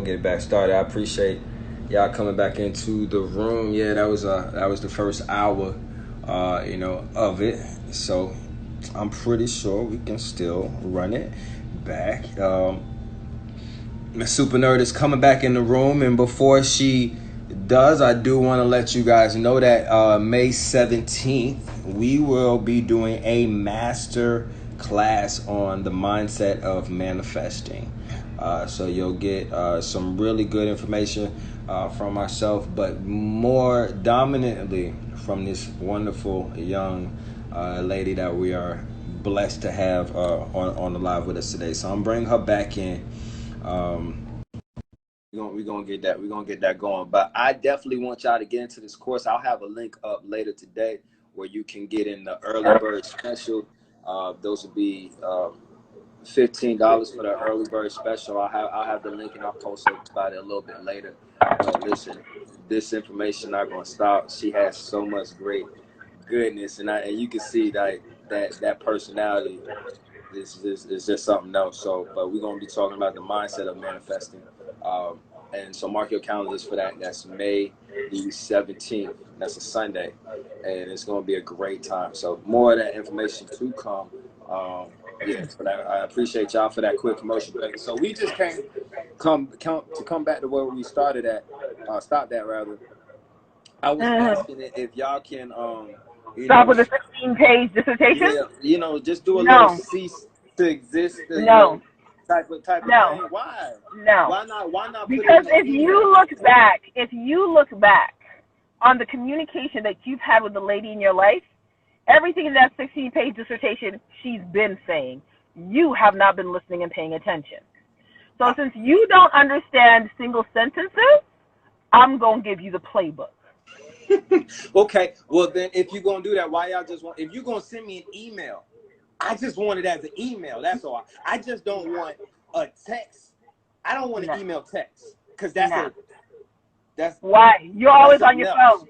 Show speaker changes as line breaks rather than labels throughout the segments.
Get it back started. I appreciate y'all coming back into the room. Yeah, that was the first hour, of it. So I'm pretty sure we can still run it back. Miss Super Nerd is coming back in the room, and before she does, I do want to let you guys know that May 17th we will be doing a master class on the mindset of manifesting. So you'll get some really good information from myself, but more dominantly from this wonderful young lady that we are blessed to have on the live with us today. So I'm bringing her back in. We're gonna get that going. But I definitely want y'all to get into this course. I'll have a link up later today where you can get in the early bird special. Those will be $15 for the early bird special. I'll have the link and I'll post about it a little bit later. But listen, this information not gonna stop. She has so much great goodness, and you can see that personality is just something else. So, but we're gonna be talking about the mindset of manifesting. And so mark your calendars for that. That's May the 17th. That's a Sunday, and it's gonna be a great time. So more of that information to come. Yeah, but I appreciate y'all for that quick promotion break. So we just come back to where we started at, stopped at rather. I was asking if y'all can
Stop with a 16-page dissertation?
yeah, just do a little
No.
cease to exist,
No.
type of
No.
thing. Why?
No.
Why not put it
Because
in an email?
if you look back on the communication that you've had with the lady in your life, everything in that 16-page dissertation she's been saying, you have not been listening and paying attention. So since you don't understand single sentences, I'm going to give you the playbook.
Okay, well then if you're gonna do that, why y'all just want? If you're gonna send me an email, I just want it as an email. That's all. I just don't want a text. I don't want an email text because that's
why you're always on
something
your
else.
phone.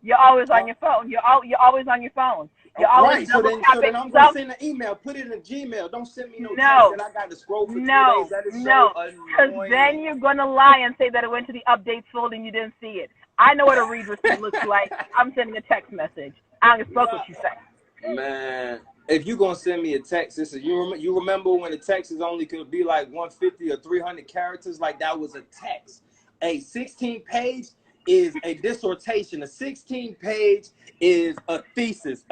You're always on your phone. You're always on your phone. You're always
Right. So
double
then
tapping.
I'm gonna send an email. Put it in a Gmail. Don't send me no text
No,
that I got to scroll for 2 days.
no,
That is so
no. Because then
annoying.
you're gonna lie and say that it went to the updates folder and you didn't see it. I know what a read receipt looks like. I'm sending a text message. I don't give a fuck what you say.
Man, if you gonna send me a text, you remember when the text is only could be like 150 or 300 characters? Like that was a text. A 16-page is a dissertation. A 16-page is a thesis.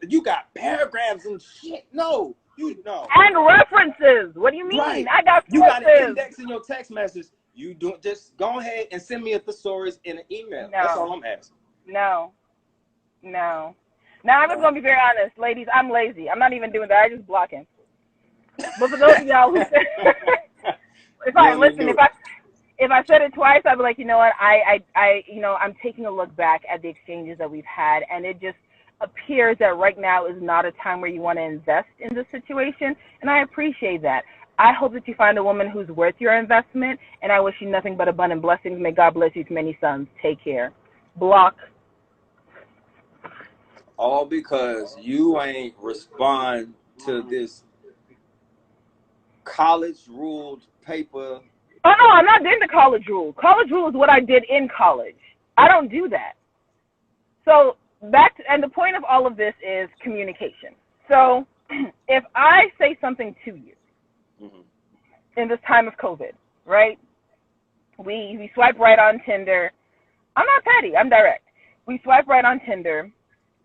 You got paragraphs and shit. No, you know.
And references. What do you mean?
Right.
I got
You got an
sources.
index in your text message. You do just go ahead and send me a thesaurus in an email.
No.
That's all I'm asking.
No. Now I'm just gonna be very honest, ladies. I'm lazy. I'm not even doing that. I just block him. But for those of y'all who if I said it twice, I'd be like, you know what, I'm taking a look back at the exchanges that we've had, and it just appears that right now is not a time where you want to invest in this situation, and I appreciate that. I hope that you find a woman who's worth your investment, and I wish you nothing but abundant blessings. May God bless you with many sons. Take care. Block.
All because you ain't respond to this college-ruled paper.
Oh, no, I'm not into college rule. College rule is what I did in college. I don't do that. So and the point of all of this is communication. So if I say something to you in this time of COVID, right? We swipe right on Tinder. I'm not petty. I'm direct. We swipe right on Tinder,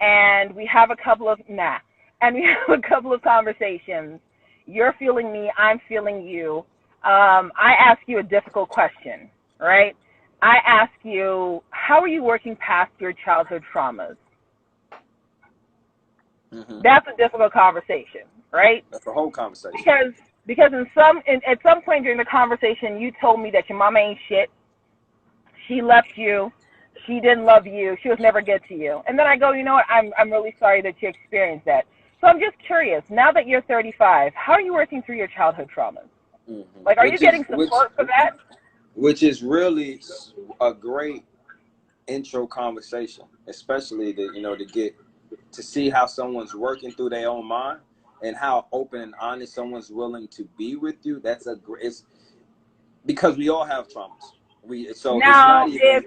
and we have a couple of conversations. You're feeling me. I'm feeling you. I ask you a difficult question, right? I ask you, how are you working past your childhood traumas? That's a difficult conversation, right?
That's the whole conversation.
Because at some point during the conversation, you told me that your mama ain't shit. She left you. She didn't love you. She was never good to you. And then I go, you know what? I'm really sorry that you experienced that. So I'm just curious. Now that you're 35, how are you working through your childhood traumas? Like, are you getting support for that?
Which is really a great intro conversation, especially to see how someone's working through their own mind and how open and honest someone's willing to be with you. Because we all have traumas. So
now,
it's not even.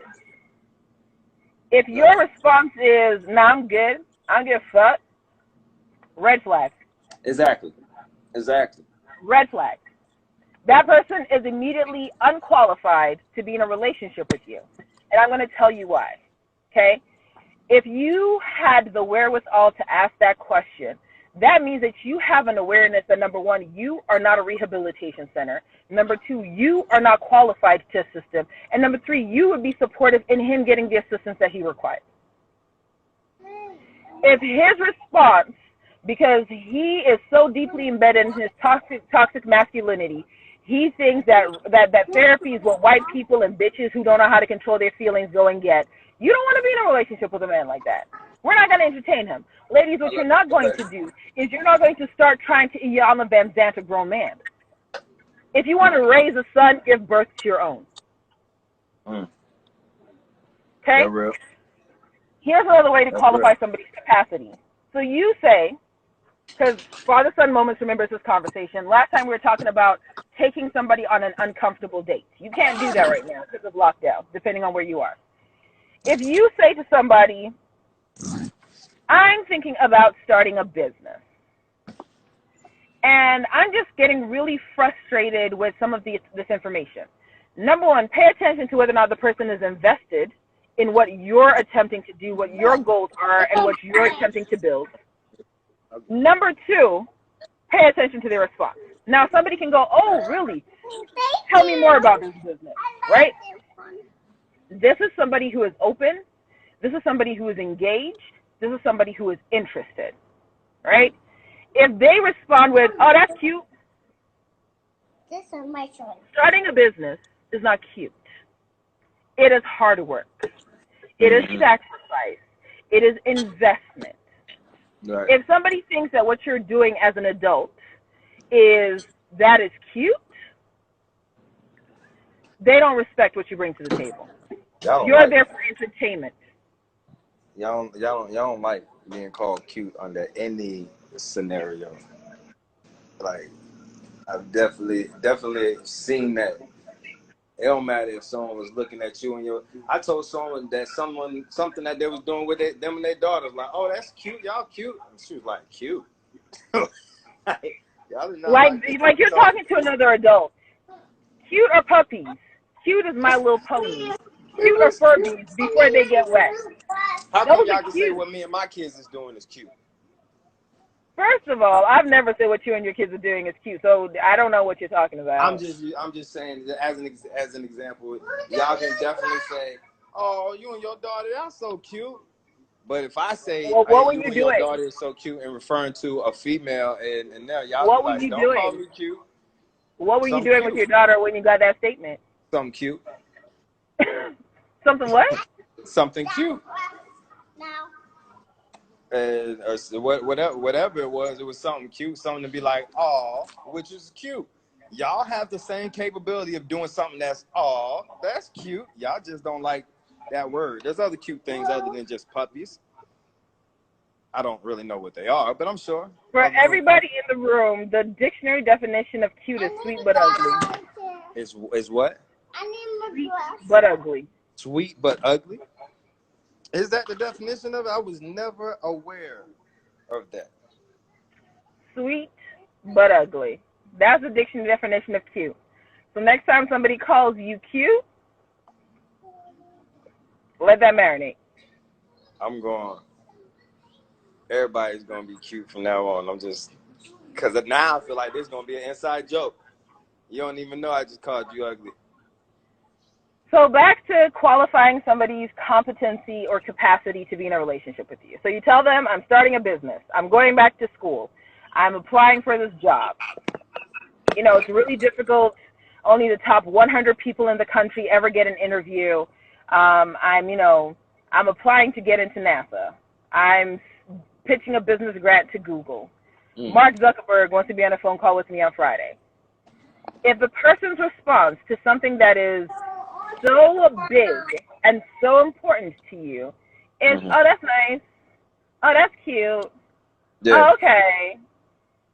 If your response is, "Nah, I'm good. I don't give a fuck," red flag.
Exactly.
Red flag. That person is immediately unqualified to be in a relationship with you. And I'm going to tell you why. Okay? If you had the wherewithal to ask that question, that means that you have an awareness that, number one, you are not a rehabilitation center. Number two, you are not qualified to assist him. And number three, you would be supportive in him getting the assistance that he requires. If his response, because he is so deeply embedded in his toxic masculinity, he thinks that therapy is what white people and bitches who don't know how to control their feelings go and get. You don't want to be in a relationship with a man like that. We're not going to entertain him. Ladies, what you're not going to do is you're not going to start trying to Iyanla Vanzant a grown man. If you want to raise a son, give birth to your own. Okay? Here's another way to qualify somebody's capacity. So you say, because father-son moments remembers this conversation. Last time we were talking about taking somebody on an uncomfortable date. You can't do that right now because of lockdown, depending on where you are. If you say to somebody, "I'm thinking about starting a business, and I'm just getting really frustrated with some of this information." Number one, pay attention to whether or not the person is invested in what you're attempting to do, what your goals are, and what you're attempting to build. Number two, pay attention to their response. Now, somebody can go, "Oh, really? Tell me more about this business," right? This is somebody who is open. This is somebody who is engaged. This is somebody who is interested, right? If they respond with, "Oh, that's cute,"
this is my choice.
Starting a business is not cute. It is hard work. It is sacrifice. It is investment.
Right.
If somebody thinks that what you're doing as an adult is cute, they don't respect what you bring to the table. You're there for entertainment.
Y'all don't like being called cute under any scenario. Like, I've definitely seen that. It don't matter if someone was looking at you and I told someone that something that they was doing with them and their daughters, like, "Oh, that's cute, y'all cute." And she was like, "Cute." Y'all did not
like you're talking to another adult. Cute are puppies. Cute is My Little Pony. Cute are Furbies before they get wet.
How come y'all can say what me and my kids is doing is cute?
First of all, I've never said what you and your kids are doing is cute, so I don't know what you're talking about.
I'm just saying that as an example, y'all can definitely say, "Oh, you and your daughter, that's so cute." But if I say,
well, what were
you
you
and
doing?
your daughter is so cute, and referring to a female, and now y'all
what
be
were
like,
you
"Don't
doing?
call me cute."
What were you doing with your daughter when you got that statement?
Something cute.
Something what?
Something cute. Or whatever it was something cute, something to be like, "Aw," which is cute. Y'all have the same capability of doing something that's, "Aw, that's cute." Y'all just don't like that word. There's other cute things other than just puppies. I don't really know what they are, but I'm sure.
For everybody in the room, the dictionary definition of cute is sweet but ugly.
Is what?
Sweet but ugly.
Sweet but ugly? Is that the definition of it? I was never aware of that.
Sweet but ugly. That's the dictionary definition of cute. So next time somebody calls you cute, let that marinate.
I'm going. Everybody's going to be cute from now on. I'm just, because now I feel like this is going to be an inside joke. You don't even know I just called you ugly.
So back to qualifying somebody's competency or capacity to be in a relationship with you. So you tell them, "I'm starting a business. I'm going back to school. I'm applying for this job. You know, it's really difficult. Only the top 100 people in the country ever get an interview. I'm applying to get into NASA. I'm pitching a business grant to Google. Mark Zuckerberg wants to be on a phone call with me on Friday." If the person's response to something that is so big and so important to you is, "Oh, that's nice. Oh, that's cute.
Yeah.
Oh, okay,"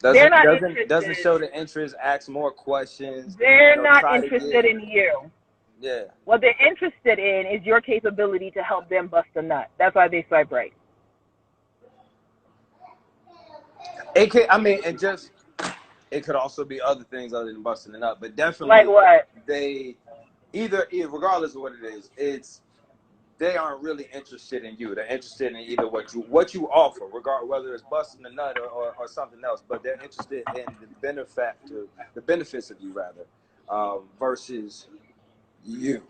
They're not
doesn't
interested.
show the interest. Ask more questions.
They're
You know,
not
try to
interested
get.
in you.
Yeah.
What they're interested in is your capability to help them bust a nut. That's why they swipe right.
It could. I mean, it could also be other things other than busting it up, but
Like
definitely
what?
they either regardless of what it is, they aren't really interested in you. They're interested in either what you offer, whether it's busting a nut or something else. But they're interested in the benefits of you rather, versus you.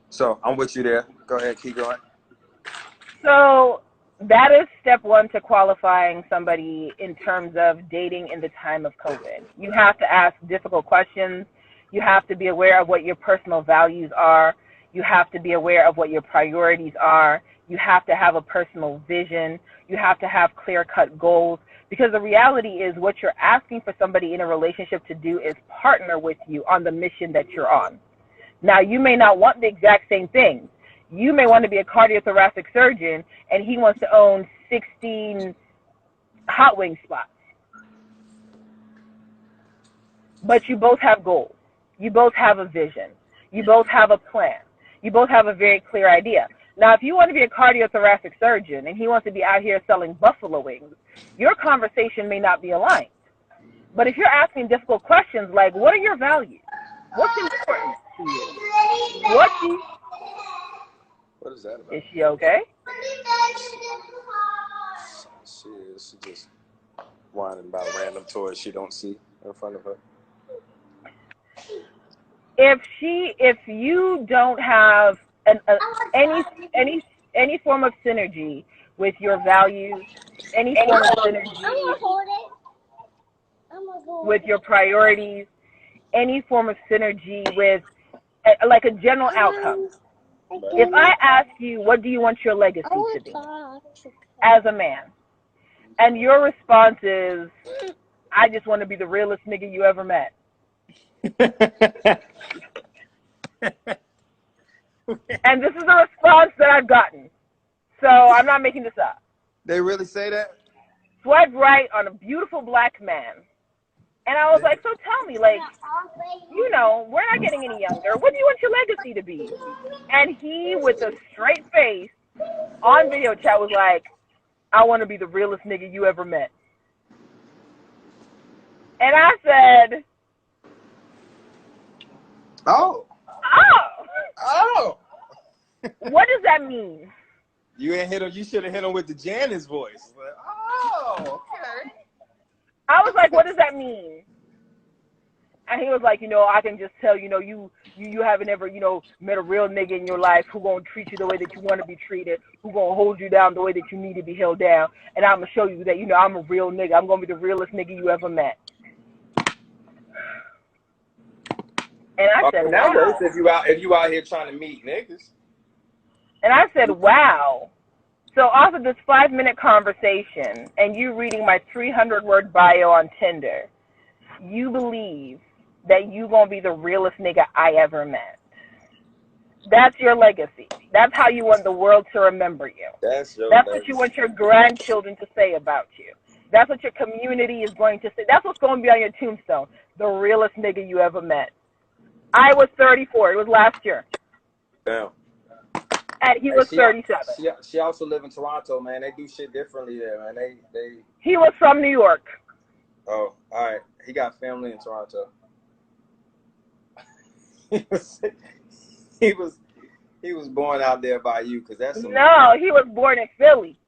So I'm with you there. Go ahead, keep going.
So that is step one to qualifying somebody in terms of dating in the time of COVID. You have to ask difficult questions. You have to be aware of what your personal values are. You have to be aware of what your priorities are. You have to have a personal vision. You have to have clear-cut goals. Because the reality is what you're asking for somebody in a relationship to do is partner with you on the mission that you're on. Now, you may not want the exact same things. You may want to be a cardiothoracic surgeon, and he wants to own 16 hot wing spots. But you both have goals. You both have a vision. You both have a plan. You both have a very clear idea. Now, if you want to be a cardiothoracic surgeon and he wants to be out here selling buffalo wings, your conversation may not be aligned. But if you're asking difficult questions like, what are your values? What's important to you?
What is that about?
Is she okay?
She just whining about random toys she don't see in front of her.
If you don't have any form of synergy with your values, any form of synergy with your priorities, any form of synergy with like a general outcome. If I ask you, what do you want your legacy to be as a man? And your response is, I just want to be the realest nigga you ever met. And this is a response that I've gotten. So I'm not making this up.
They really say that?
Swipe right on a beautiful black man. And I was like, so tell me, like, you know, we're not getting any younger. What do you want your legacy to be? And he, with a straight face, on video chat was like, I want to be the realest nigga you ever met. And I said,
Oh.
What does that mean?
You ain't hit him. You should have hit him with the Janice voice. Like, oh, okay.
I was like, what does that mean? And he was like, you know, I can just tell, you know, you haven't ever, you know, met a real nigga in your life who gonna treat you the way that you want to be treated, who gonna hold you down the way that you need to be held down, and I'm gonna show you that, you know, I'm a real nigga. I'm gonna be the realest nigga you ever met. And I said,
now
wow.
if you out here trying to meet niggas.
And I said, wow. So off of this 5-minute conversation and you reading my 300-word bio on Tinder, you believe that you going to be the realest nigga I ever met. That's your legacy. That's how you want the world to remember you. That's what you want your grandchildren to say about you. That's what your community is going to say. That's what's going to be on your tombstone. The realest nigga you ever met. I was 34. It was last year.
Damn.
And he was 37.
She also live in Toronto, man. They do shit differently there, man. They.
He was from New York.
Oh, all right. He got family in Toronto. He was born out there by you, because that's some.
No, he was born in Philly.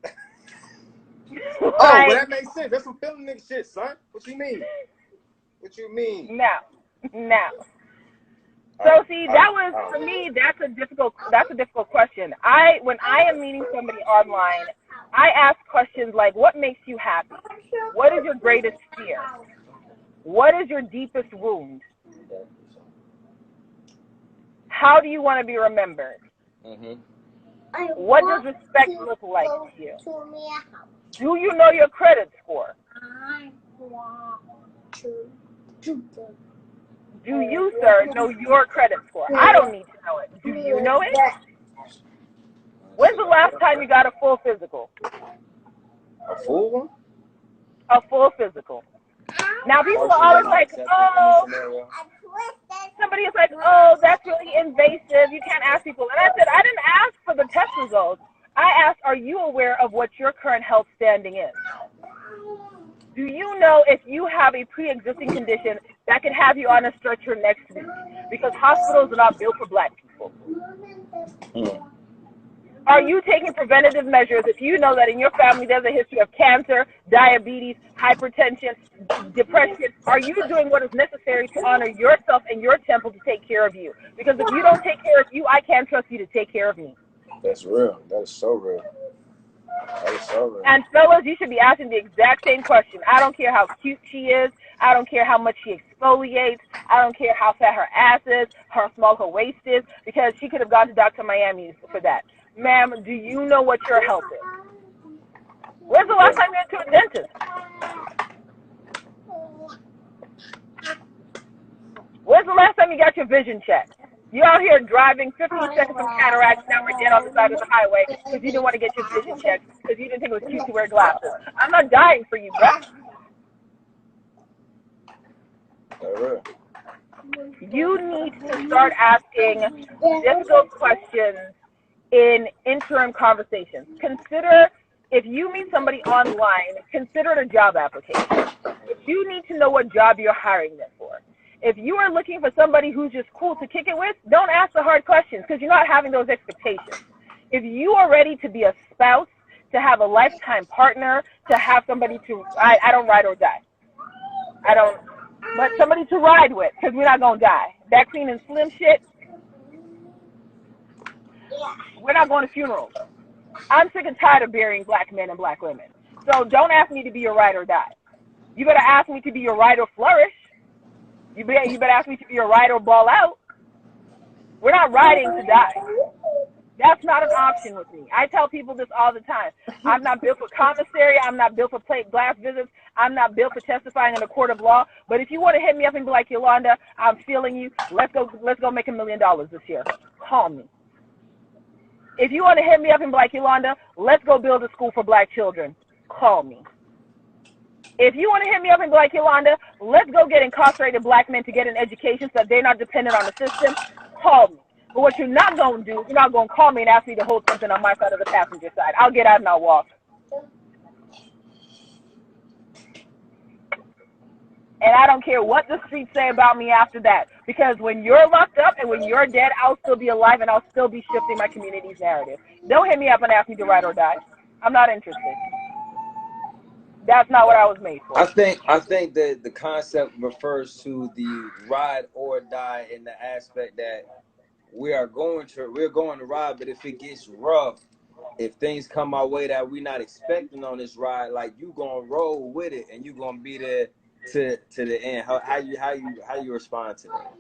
Oh, well, that makes sense. That's some Philly nigga shit, son. What you mean? What you mean?
No. So see, that was for me. That's a difficult question. When I am meeting somebody online, I ask questions like, "What makes you happy? What is your greatest fear? What is your deepest wound? How do you want to be remembered?
Mm-hmm.
What does respect look like to you? Do you know your credit score? Do you, sir, know your credit score? I don't need to know it. Do you know it? When's the last time you got a full physical?
A full one?
a full physical. Now people are always like, oh, somebody is like, oh, that's really invasive. You can't ask people. And I said, I didn't ask for the test results. I asked, are you aware of what your current health standing is? Do you know if you have a pre-existing condition that could have you on a stretcher next week? Because hospitals are not built for black people. Are you taking preventative measures if you know that in your family there's a history of cancer, diabetes, hypertension, depression? Are you doing what is necessary to honor yourself and your temple to take care of you? Because if you don't take care of you, I can't trust you to take care of me.
That's real. That is so real. That is so real.
And fellas, you should be asking the exact same question. I don't care how cute she is. I don't care how much she exfoliates. I don't care how fat her ass is, how small her waist is, because she could have gone to Dr. Miami for that. Ma'am, do you know what your health is? When's the last time you went to a dentist? When's the last time you got your vision checked? You out here driving 15 seconds from cataracts, now we're dead on the side of the highway because you didn't want to get your vision checked because you didn't think it was cute to wear glasses. I'm not dying for you, bro. You need to start asking difficult questions in interim conversations. Consider, if you meet somebody online, consider it a job application. You need to know what job you're hiring them for. If you are looking for somebody who's just cool to kick it with, don't ask the hard questions because you're not having those expectations. If you are ready to be a spouse, to have a lifetime partner, to have somebody to, I don't ride or die. But somebody to ride with because we're not going to die. That Queen and Slim shit, we're not going to funerals. I'm sick and tired of burying black men and black women. So don't ask me to be your ride or die. You better ask me to be your ride or flourish. You better ask me to be your ride or ball out. We're not riding to die. That's not an option with me. I tell people this all the time. I'm not built for commissary. I'm not built for plate glass visits. I'm not built for testifying in a court of law. But if you want to hit me up and be like, Yolanda, I'm feeling you. Let's go make $1 million this year. Call me. If you want to hit me up and be like, Yolanda, let's go build a school for black children. Call me. If you want to hit me up and be like, Yolanda, let's go get incarcerated black men to get an education so that they're not dependent on the system, call me. But what you're not going to do is you're not going to call me and ask me to hold something on my side of the passenger side. I'll get out and I'll walk. And I don't care what the streets say about me after that. Because when you're locked up and when you're dead, I'll still be alive and I'll still be shifting my community's narrative. Don't hit me up and ask me to ride or die. I'm not interested. That's not what I was made for.
I think that the concept refers to the ride or die in the aspect that we're going to ride, but if it gets rough, if things come our way that we're not expecting on this ride, like you gonna roll with it and you gonna be there to the end. How you respond to that?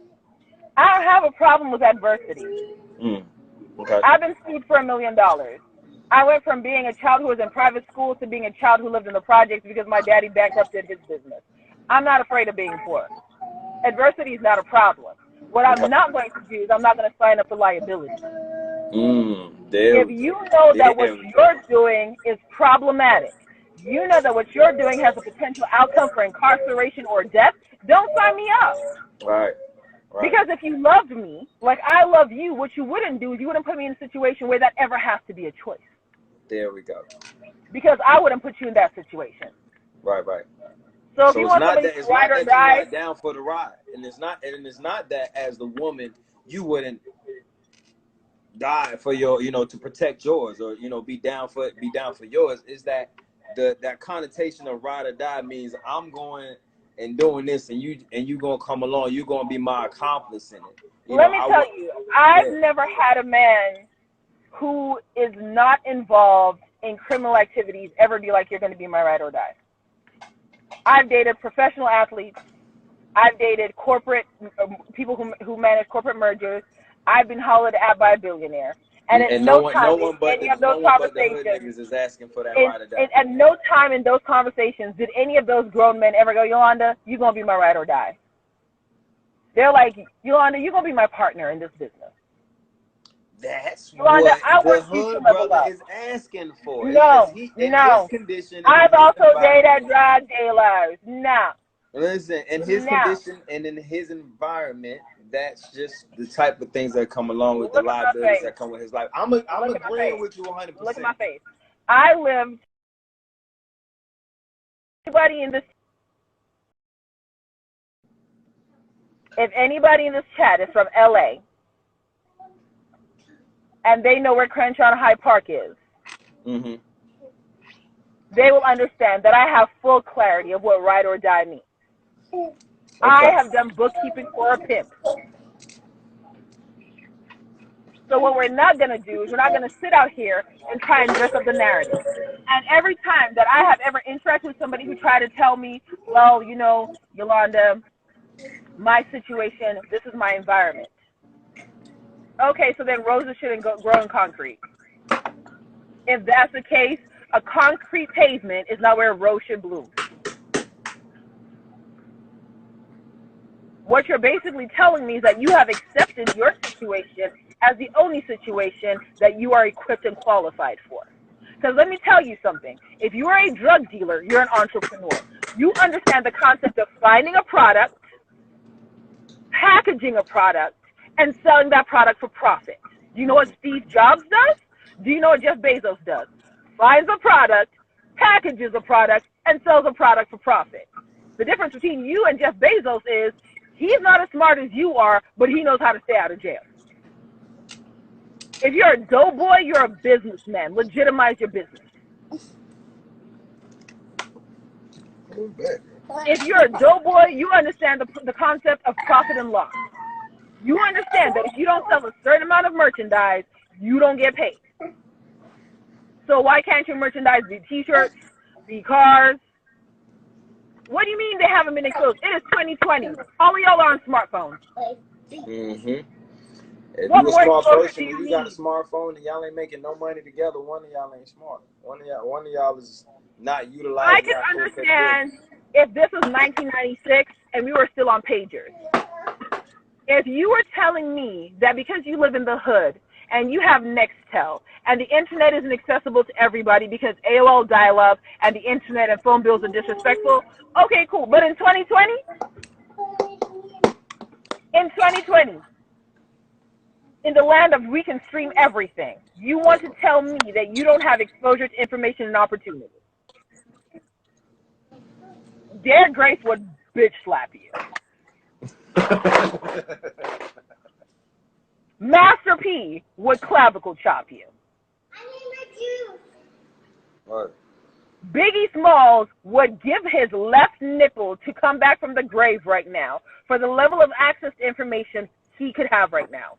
I don't have a problem with adversity.
Okay.
I've been sued for $1 million. I went from being a child who was in private school to being a child who lived in the projects because my daddy bankrupted his business. I'm not afraid of being poor. Adversity is not a problem. What I'm not going to do is I'm not going to sign up for liability. If you know that what you're doing is problematic, you know that what you're doing has a potential outcome for incarceration or death, don't sign me up.
Right.
Because if you loved me, like I love you, what you wouldn't do is you wouldn't put me in a situation where that ever has to be a choice.
There we go.
Because I wouldn't put you in that situation.
Right.
So if you want somebody to ride or die,
you're down for the ride, and it's not that as the woman you wouldn't die for your, to protect yours or be down for yours. Is that that connotation of ride or die means I'm going and doing this, and you gonna come along, you're gonna be my accomplice in it.
Let me tell you, I've never had a man who is not involved in criminal activities ever be like, you're going to be my ride or die. I've dated professional athletes. I've dated corporate people who manage corporate mergers. I've been hollered at by a billionaire. And at no time in any of those conversations
is asking for that ride or die.
At no time in those conversations did any of those grown men ever go, Yolanda, you're going to be my ride or die. They're like, Yolanda, you're going to be my partner in this business.
That's
Yolanda,
what
I
the
want you to
hood
level
brother
up.
is asking for. Because
No,
he, in his
no.
condition and in
I've
his
also
environment.
dated drug dealers. No,
Listen, in his
no.
condition and in his environment, that's just the type of things that come along with the
Look at my
liabilities
face.
that come with his life. I'm
Look at my
agreeing
face.
with you
Look at
100%.
my face. I lived. Anybody in this, if anybody in this chat is from LA and they know where Crenshaw and Hyde Park is,
Mm-hmm.
they will understand that I have full clarity of what ride or die means.
Okay.
I have done bookkeeping for a pimp. So what we're not going to do is we're not going to sit out here and try and dress up the narrative. And every time that I have ever interacted with somebody who tried to tell me, well, you know, Yolanda, my situation, this is my environment. Okay, so then roses shouldn't grow in concrete. If that's the case, a concrete pavement is not where a rose should bloom. What you're basically telling me is that you have accepted your situation as the only situation that you are equipped and qualified for. Because let me tell you something. If you are a drug dealer, you're an entrepreneur. You understand the concept of finding a product, packaging a product, and selling that product for profit. Do you know what Steve Jobs does? Do you know what Jeff Bezos does? Finds a product, packages a product, and sells a product for profit. The difference between you and Jeff Bezos is he's not as smart as you are, but he knows how to stay out of jail. If you're a doughboy, you're a businessman. Legitimize your business. If you're a doughboy, you understand the concept of profit and loss. You understand that if you don't sell a certain amount of merchandise, you don't get paid. So why can't your merchandise be t-shirts, be cars? What do you mean they haven't been exposed? It is 2020. All of y'all are on smartphones.
Mm-hmm. If
What
you a
more
smart
exposure
person
do
and
you
you got a
need?
smartphone and y'all ain't making no money together, one of y'all ain't smart. One of y'all is not
I
utilizing
can
y'all full
understand
capabilities.
if this was 1996 and we were still on pagers. If you were telling me that because you live in the hood and you have Nextel and the internet isn't accessible to everybody because AOL dial-up and the internet and phone bills are disrespectful, okay, cool. But in 2020, in the land of we can stream everything, you want to tell me that you don't have exposure to information and opportunity. Dare Grace would bitch slap you. Master P would clavicle chop you.
Right.
Biggie Smalls would give his left nipple to come back from the grave right now for the level of access to information he could have right now.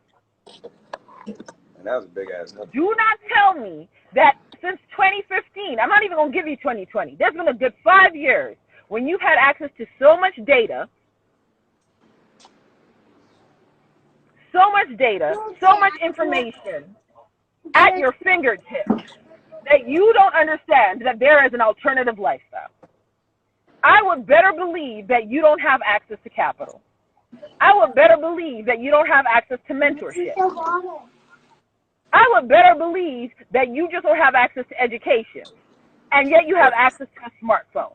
And that was a big ass number.
Do not tell me that since 2015, I'm not even going to give you 2020, there's been a good 5 years when you've had access to so much data, so much information at your fingertips that you don't understand that there is an alternative lifestyle. I would better believe that you don't have access to capital. I would better believe that you don't have access to mentorship. I would better believe that you just don't have access to education, and yet you have access to a smartphone.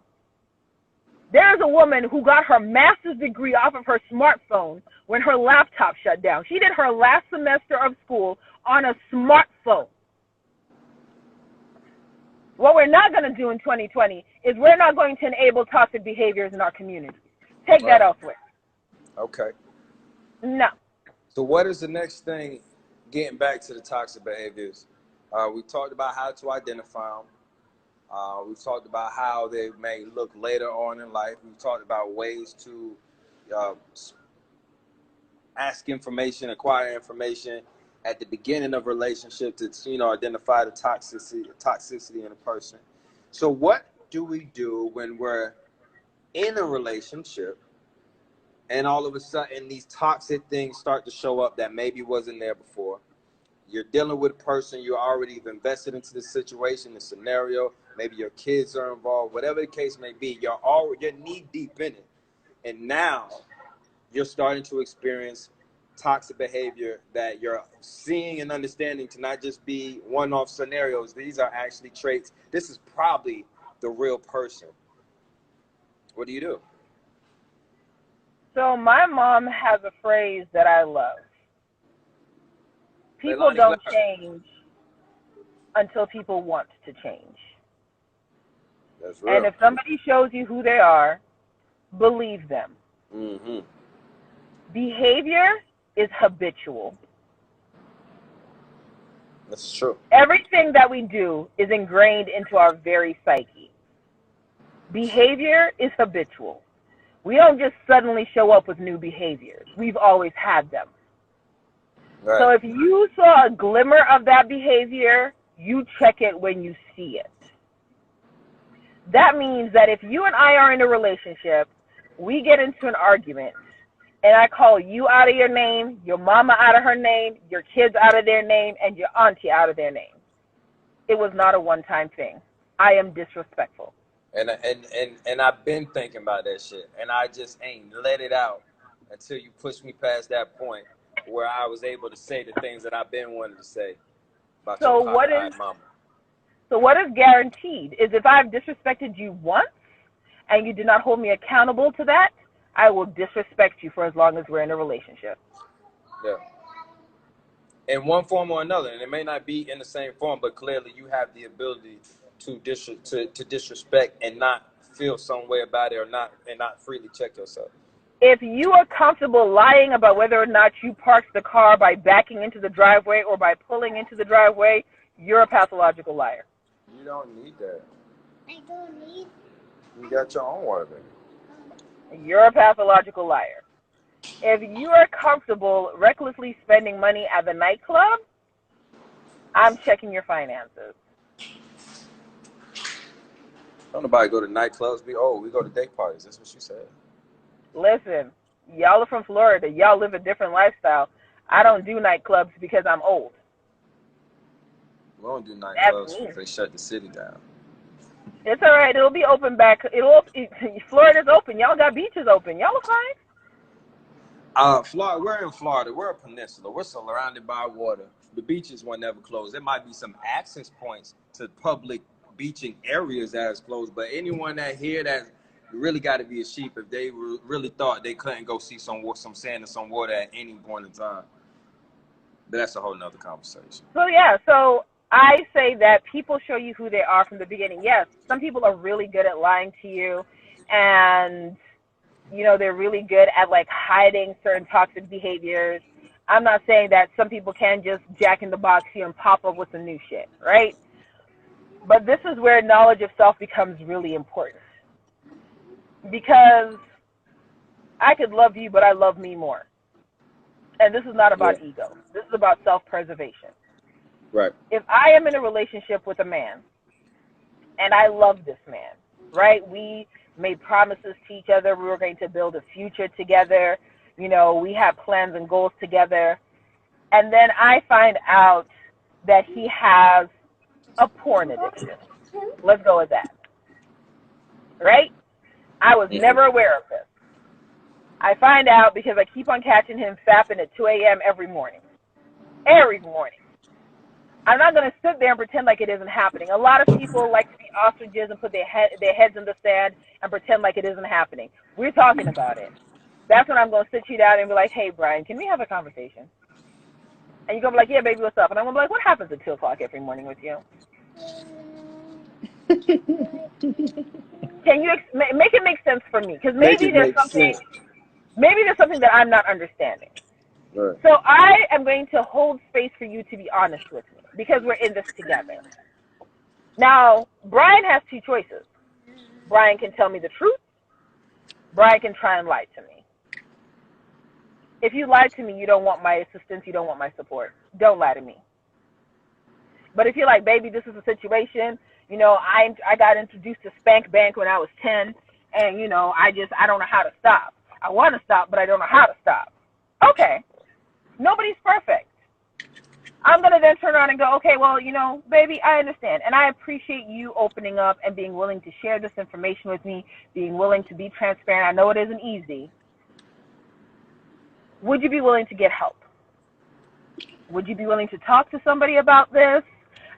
There is a woman who got her master's degree off of her smartphone when her laptop shut down. She did her last semester of school on a smartphone. What we're not going to do in 2020 is we're not going to enable toxic behaviors in our community. Take that elsewhere.
Okay.
No.
So what is the next thing, getting back to the toxic behaviors? We talked about how to identify them. We've talked about how they may look later on in life. We've talked about ways to ask information, acquire information at the beginning of a relationship to, identify the toxicity in a person. So what do we do when we're in a relationship and all of a sudden these toxic things start to show up that maybe wasn't there before? You're dealing with a person, you're already invested into the situation, the scenario, maybe your kids are involved, whatever the case may be, you're knee deep in it. And now you're starting to experience toxic behavior that you're seeing and understanding to not just be one-off scenarios. These are actually traits. This is probably the real person. What do you do?
So my mom has a phrase that I love. People don't change until people want to change.
That's real.
And if somebody shows you who they are, believe them.
Mm-hmm.
Behavior is habitual.
That's true.
Everything that we do is ingrained into our very psyche. Behavior is habitual. We don't just suddenly show up with new behaviors. We've always had them.
Right.
So if you saw a glimmer of that behavior, you check it when you see it. That means that if you and I are in a relationship, we get into an argument, and I call you out of your name, your mama out of her name, your kids out of their name, and your auntie out of their name. It was not a one-time thing. I am disrespectful.
And I've been thinking about that shit, and I just ain't let it out until you pushed me past that point where I was able to say the things that I've been wanting to say about your mama.
So what is guaranteed is if I've disrespected you once and you do not hold me accountable to that, I will disrespect you for as long as we're in a relationship.
Yeah. In one form or another, and it may not be in the same form, but clearly you have the ability to disrespect and not feel some way about it, or not freely check yourself.
If you are comfortable lying about whether or not you parked the car by backing into the driveway or by pulling into the driveway, you're a pathological liar.
You don't need that.
I don't need.
You got your own one, baby.
You're a pathological liar. If you are comfortable recklessly spending money at the nightclub, I'm checking your finances.
Don't nobody go to nightclubs. We go to day parties. That's what she said.
Listen, y'all are from Florida. Y'all live a different lifestyle. I don't do nightclubs because I'm old.
We don't do nightclubs because they shut the city down.
It's all right. It'll be open back. Florida's open. Y'all got beaches open. Y'all are fine.
Florida. We're in Florida. We're a peninsula. We're surrounded by water. The beaches were never closed. There might be some access points to public beaching areas that is closed, but anyone that here that really got to be a sheep if they really thought they couldn't go see some sand and some water at any point in time. But that's a whole nother conversation.
So I say that people show you who they are from the beginning. Yes, some people are really good at lying to you, and they're really good at like hiding certain toxic behaviors. I'm not saying that some people can just jack in the box here and pop up with some new shit, right? But this is where knowledge of self becomes really important. Because I could love you, but I love me more. And this is not about ego. This is about self-preservation.
Right.
If I am in a relationship with a man, and I love this man, right? We made promises to each other. We were going to build a future together. We have plans and goals together. And then I find out that he has a porn addiction. Let's go with that. Right? I was never aware of this. I find out because I keep on catching him fapping at 2 a.m. every morning. Every morning. I'm not going to sit there and pretend like it isn't happening. A lot of people like to be ostriches and put their heads in the sand and pretend like it isn't happening. We're talking about it. That's when I'm going to sit you down and be like, hey, Brian, can we have a conversation? And you're going to be like, yeah, baby, what's up? And I'm going to be like, what happens at 2 o'clock every morning with you? Can you make it make sense for me? Because maybe there's something that I'm not understanding.
Right.
So I am going to hold space for you to be honest with me because we're in this together. Now, Brian has two choices. Brian can tell me the truth. Brian can try and lie to me. If you lie to me, you don't want my assistance, you don't want my support. Don't lie to me. But if you're like, baby, this is a situation, I got introduced to Spank Bank when I was 10, and, I don't know how to stop. I want to stop, but I don't know how to stop. Okay. Nobody's perfect. I'm going to then turn around and go, okay, well, baby, I understand. And I appreciate you opening up and being willing to share this information with me, being willing to be transparent. I know it isn't easy. would you be willing to get help? Would you be willing to talk to somebody about this?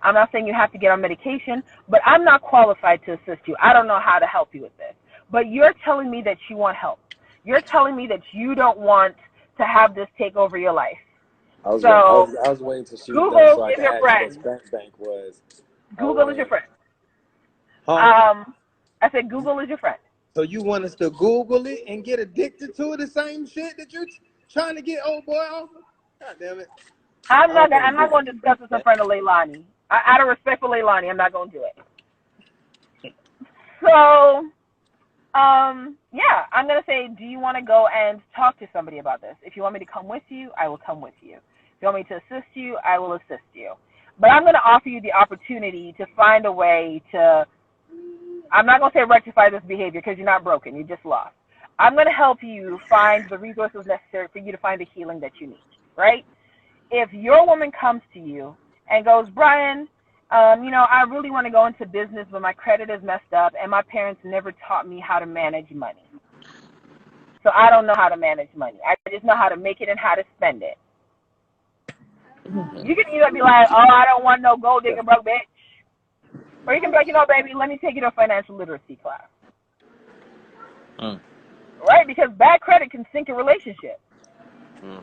I'm not saying you have to get on medication, but I'm not qualified to assist you. I don't know how to help you with this. But you're telling me that you want help. You're telling me that you don't want to have this take over your life.
I was waiting till she was
Google
done so I
is
could
your
ask
friend.
what Spank Bank was.
Google is your friend.
Huh?
I said Google is your friend.
So you want us to Google it and get addicted to the same shit that you're trying to get old boy off of? God damn it.
I'm not going to discuss this in front of Leilani. Out of respect for Leilani, I'm not going to do it. So, yeah, I'm going to say, do you want to go and talk to somebody about this? If you want me to come with you, I will come with you. If you want me to assist you, I will assist you. But I'm going to offer you the opportunity to find a way to, I'm not going to say rectify this behavior because you're not broken. You just lost. I'm going to help you find the resources necessary for you to find the healing that you need, right? If your woman comes to you and goes, Brian, I really want to go into business, but my credit is messed up, and my parents never taught me how to manage money. So I don't know how to manage money. I just know how to make it and how to spend it. You can either be like, oh, I don't want no gold digger broke bitch. Or you can be like, baby, let me take you to a financial literacy class. Right? Because bad credit can sink a relationship.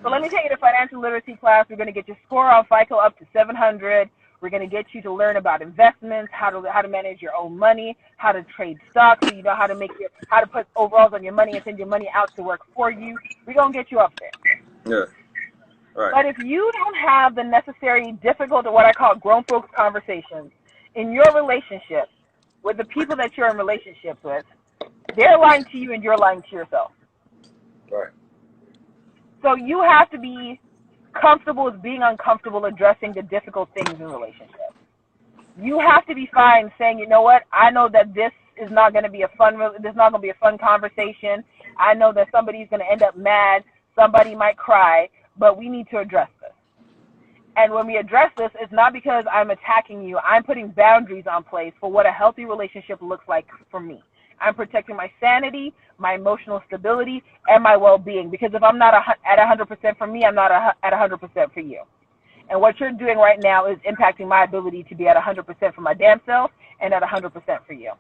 So let me take you to financial literacy class. We're going to get your score on FICO up to 700. We're going to get you to learn about investments, how to manage your own money, how to trade stocks, so you know how to put overalls on your money and send your money out to work for you. We're going to get you up there.
Yeah. Right.
But if you don't have the necessary difficult, or what I call grown folks conversations in your relationship with the people that you're in relationships with, they're lying to you and you're lying to yourself.
Right.
So you have to be comfortable with being uncomfortable addressing the difficult things in relationships. You have to be fine saying, you know what, I know that this is not going to be a fun conversation. I know that somebody's going to end up mad. Somebody might cry, but we need to address this. And when we address this, it's not because I'm attacking you. I'm putting boundaries on place for what a healthy relationship looks like for me. I'm protecting my sanity, my emotional stability, and my well-being. Because if I'm not at 100% for me, I'm not at 100% for you. And what you're doing right now is impacting my ability to be at 100% for my damn self and at 100% for you.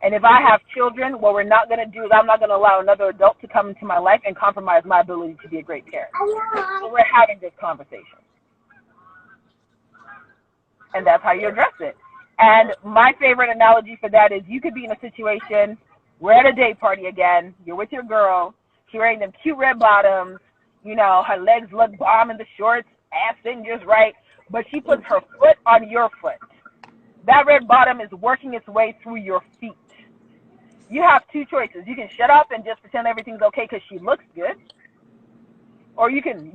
And if I have children, what we're not going to do is I'm not going to allow another adult to come into my life and compromise my ability to be a great parent. So we're having this conversation. And that's how you address it. And my favorite analogy for that is you could be in a situation, we're at a date party again, you're with your girl, she's wearing them cute red bottoms, her legs look bomb in the shorts, ass sitting just right, but she puts her foot on your foot. That red bottom is working its way through your feet. You have two choices. You can shut up and just pretend everything's okay because she looks good. Or you can,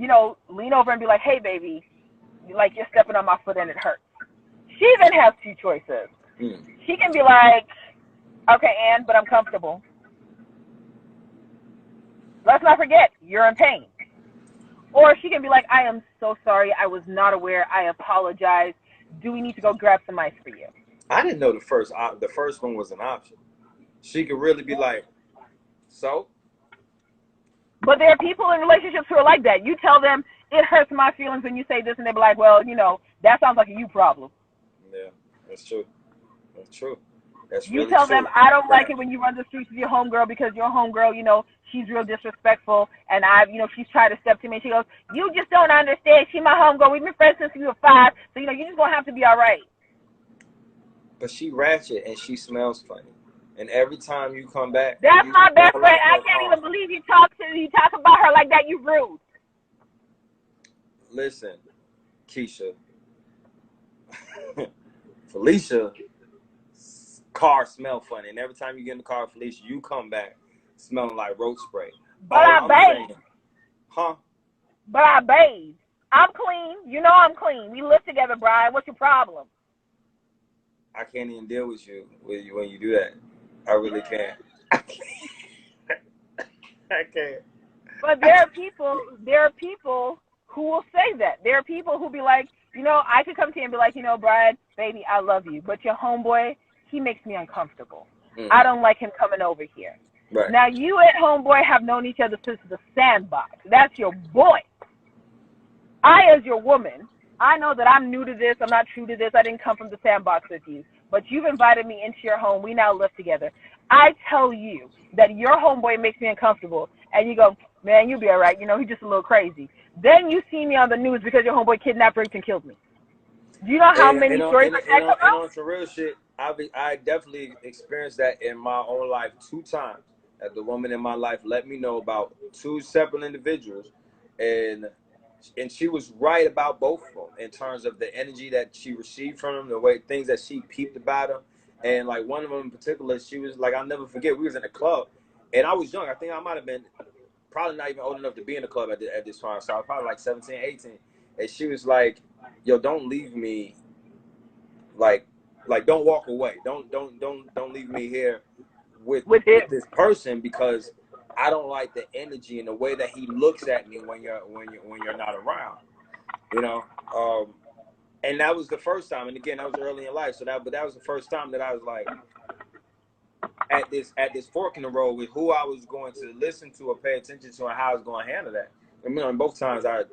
lean over and be like, hey, baby, you're stepping on my foot and it hurts. She then has two choices. She can be like, okay, Ann, but I'm comfortable. Let's not forget, you're in pain. Or she can be like, I am so sorry. I was not aware. I apologize. Do we need to go grab some ice for you?
I didn't know the first one was an option. She could really be like, so?
But there are people in relationships who are like that. You tell them, it hurts my feelings when you say this, and they'll be like, well, that sounds like a you problem.
Yeah, that's true. That's true. That's
you
really
tell
true.
them, I don't like it when you run the streets with your homegirl because your homegirl, she's real disrespectful, and she's tried to step to me, and she goes, you just don't understand. She my homegirl. We've been friends since we were 5, so, you're just going to have to be all right.
But she ratchet, and she smells funny. And every time you come back...
That's my best friend. I can't even believe you talk about her like that. You rude.
Listen, Keisha. Felicia... car smell funny, and every time you get in the car with Felicia, you come back smelling like roach spray.
But I bathe.
Huh?
But I bathe. I'm clean. I'm clean. We live together, Brian. What's your problem?
I can't even deal with you when you do that. I really can't. I can't.
But there are people who will say that. There are people who be like, I could come to you and be like, Brian, baby, I love you, but your homeboy, he makes me uncomfortable. I don't like him coming over here.
Right.
Now, you and homeboy have known each other since the sandbox. That's your boy. I, as your woman, I know that I'm new to this. I'm not true to this. I didn't come from the sandbox with you. But you've invited me into your home. We now live together. I tell you that your homeboy makes me uncomfortable. And you go, man, you'll be all right. You know, he's just a little crazy. Then you see me on the news because your homeboy kidnapped, raped, and killed me. Do you know how many stories like that come out?
And on some real shit, I definitely experienced that in my own life 2 times. That the woman in my life let me know about 2 separate individuals, and she was right about both of them in terms of the energy that she received from them, the way things that she peeped about them, and like one of them in particular, she was like, I'll never forget. We was in a club, and I was young. I think I might have been probably not even old enough to be in the club at this time, so I was probably like 17, 18, and she was like, yo, don't leave me, like don't walk away, don't leave me here with this person, because I don't like the energy and the way that he looks at me when you're not around, you know. And that was the first time, and again, that was early in life, so that was the first time that I was like at this fork in the road with who I was going to listen to or pay attention to and how I was going to handle that. I mean, on both times I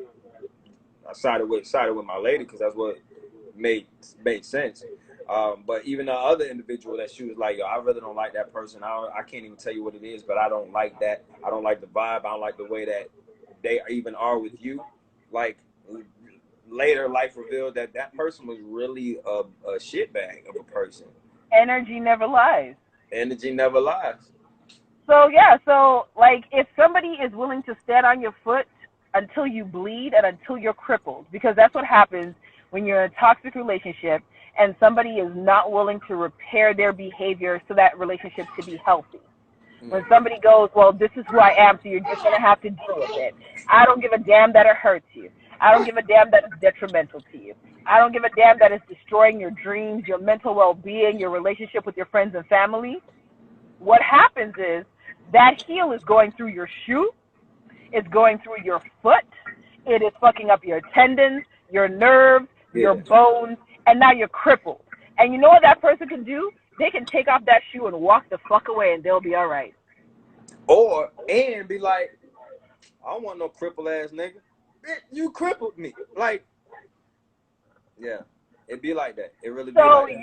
sided with my lady because that's what made sense. But even the other individual that she was like, yo, I really don't like that person. I can't even tell you what it is, but I don't like that. I don't like the vibe. I don't like the way that they even are with you. Like, later life revealed that person was really a shitbag of a person.
Energy never lies.
Energy never lies.
So, yeah, like, if somebody is willing to stand on your foot until you bleed and until you're crippled, because that's what happens when you're in a toxic relationship and somebody is not willing to repair their behavior so that relationship can be healthy. When somebody goes, well, this is who I am, so you're just going to have to deal with it. I don't give a damn that it hurts you. I don't give a damn that it's detrimental to you. I don't give a damn that it's destroying your dreams, your mental well-being, your relationship with your friends and family. What happens is that heel is going through your shoe. It's going through your foot. It is fucking up your tendons, your nerves, your bones, and now you're crippled. And you know what that person can do? They can take off that shoe and walk the fuck away, and they'll be all right.
And be like, I don't want no crippled ass nigga. You crippled me. Like, yeah, it'd be like that. It really be like that.
So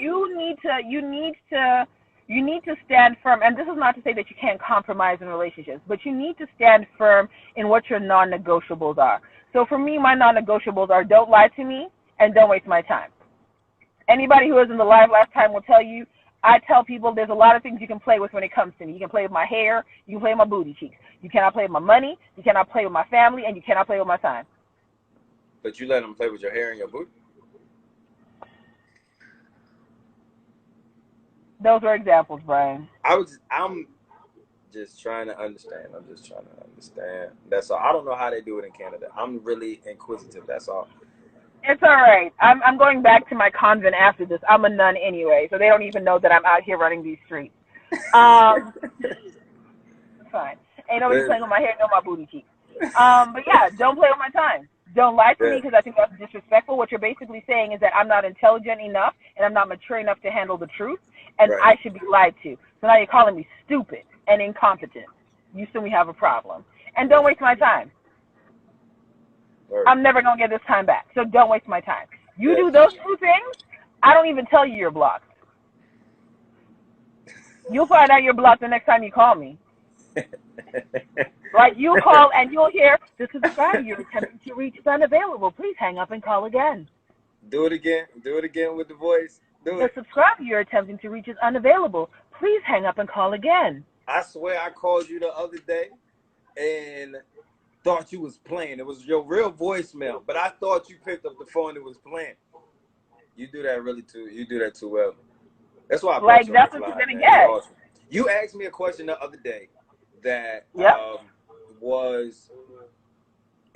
you need to stand firm. And this is not to say that you can't compromise in relationships, but you need to stand firm in what your non-negotiables are. So for me, my non-negotiables are don't lie to me and don't waste my time. Anybody who was in the live last time will tell you, I tell people there's a lot of things you can play with when it comes to me. You can play with my hair. You can play with my booty cheeks. You cannot play with my money. You cannot play with my family. And you cannot play with my time.
But you let them play with your hair and your booty?
Those are examples, Brian.
I'm just trying to understand. That's all. I don't know how they do it in Canada. I'm really inquisitive. That's all.
It's all right. I'm going back to my convent after this. I'm a nun anyway, so they don't even know that I'm out here running these streets. Fine. Ain't nobody playing with my hair, no my booty cheeks. But yeah, don't play with my time. Don't lie to me because I think that's disrespectful. What you're basically saying is that I'm not intelligent enough and I'm not mature enough to handle the truth, and I should be lied to. So now you're calling me stupid and incompetent. You assume we have a problem. And don't waste my time. I'm never going to get this time back, so don't waste my time. You do those 2 things, I don't even tell you you're blocked. You'll find out you're blocked the next time you call me. Like, you call and you'll hear, this is the guy you're attempting to reach is unavailable. Please hang up and call again.
Do it again. Do it again with the voice.
The subscriber you're attempting to reach is unavailable. Please hang up and call again.
I swear I called you the other day and thought you was playing. It was your real voicemail, but I thought you picked up the phone and it was playing. You do that really too. You do that too well. That's why I
like that's what you're gonna get.
Awesome. You asked me a question the other day that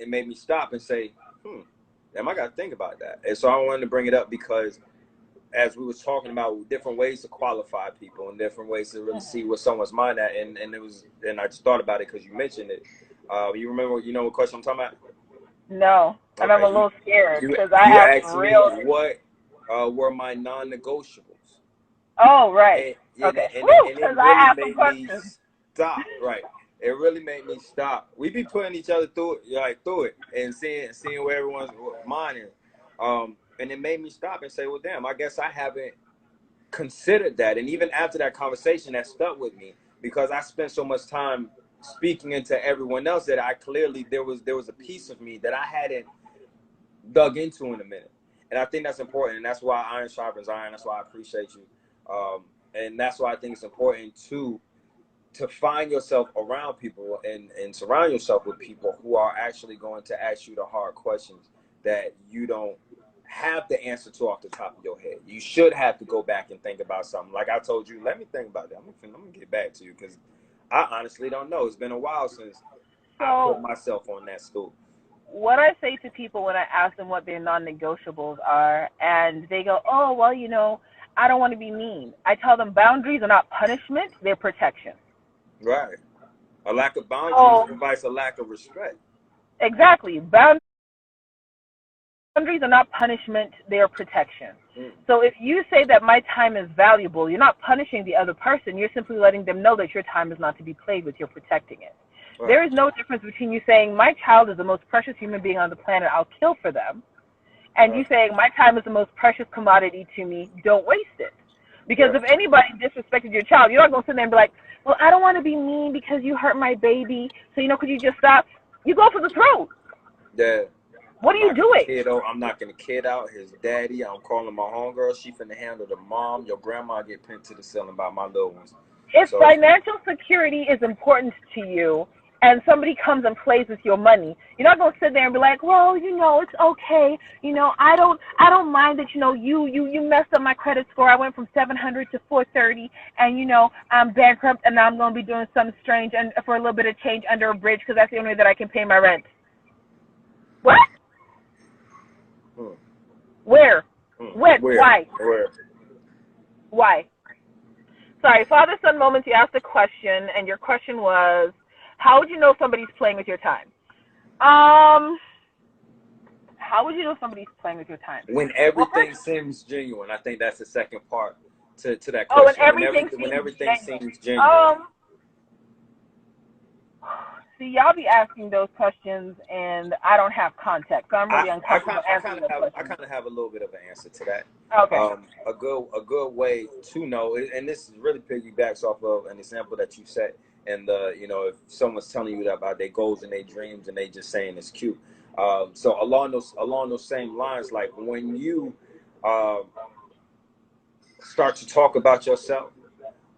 it made me stop and say, damn, I gotta think about that. And so I wanted to bring it up because as we was talking about different ways to qualify people and different ways to really see what someone's mind at, and I just thought about it because you mentioned it. You remember, you know what question I'm talking about?
No, okay. I'm a little scared because I
asked me what were my non-negotiables.
Oh, right.
And,
okay.
And it really made me stop. Right. It really made me stop. We be putting each other through it, and seeing where everyone's mind is. And it made me stop and say, well, damn, I guess I haven't considered that. And even after that conversation, that stuck with me because I spent so much time speaking into everyone else that I clearly there was a piece of me that I hadn't dug into in a minute. And I think that's important, and that's why iron sharpens iron. That's why I appreciate you, and that's why I think it's important to find yourself around people and surround yourself with people who are actually going to ask you the hard questions that you don't have the answer to off the top of your head. You should have to go back and think about something. Like I told you, let me think about that. I'm gonna get back to you because I honestly don't know. It's been a while since I put myself on that stool.
What I say to people when I ask them what their non-negotiables are, and they go, oh, well, you know, I don't want to be mean. I tell them boundaries are not punishment, they're protection.
Right. A lack of boundaries invites a lack of respect.
Exactly. Boundaries are not punishment, they're protection. So if you say that my time is valuable, you're not punishing the other person. You're simply letting them know that your time is not to be played with. You're protecting it. Right. There is no difference between you saying my child is the most precious human being on the planet, I'll kill for them, and you saying my time is the most precious commodity to me, don't waste it. Because if anybody disrespected your child, you're not going to sit there and be like, well, I don't want to be mean because you hurt my baby, so, you know, could you just stop? You go for the throat.
Yeah.
What are you doing?
I'm knocking the kid out, his daddy. I'm calling my homegirl. She finna handle the mom. Your grandma get pinned to the ceiling by my little ones.
If financial security is important to you and somebody comes and plays with your money, you're not going to sit there and be like, well, you know, it's okay. You know, I don't mind that, you know, you messed up my credit score. I went from 700 to 430 and, you know, I'm bankrupt and now I'm going to be doing something strange and for a little bit of change under a bridge because that's the only way that I can pay my rent. What? Where? When? Why?
Where?
Why? Sorry, father-son moments, you asked a question, and your question was, how would you know somebody's playing with your time? How would you know somebody's playing with your time?
When everything seems genuine. I think that's the second part to that question.
Oh, when everything seems genuine. See, y'all be asking those questions, and I don't have context, so I'm really uncomfortable answering those questions. I kind
of have a little bit of an answer to that.
Okay.
A good way to know, and this really piggybacks off of an example that you said, and you know, if someone's telling you about their goals and their dreams, and they just saying it's cute. So along those same lines, like when you start to talk about yourself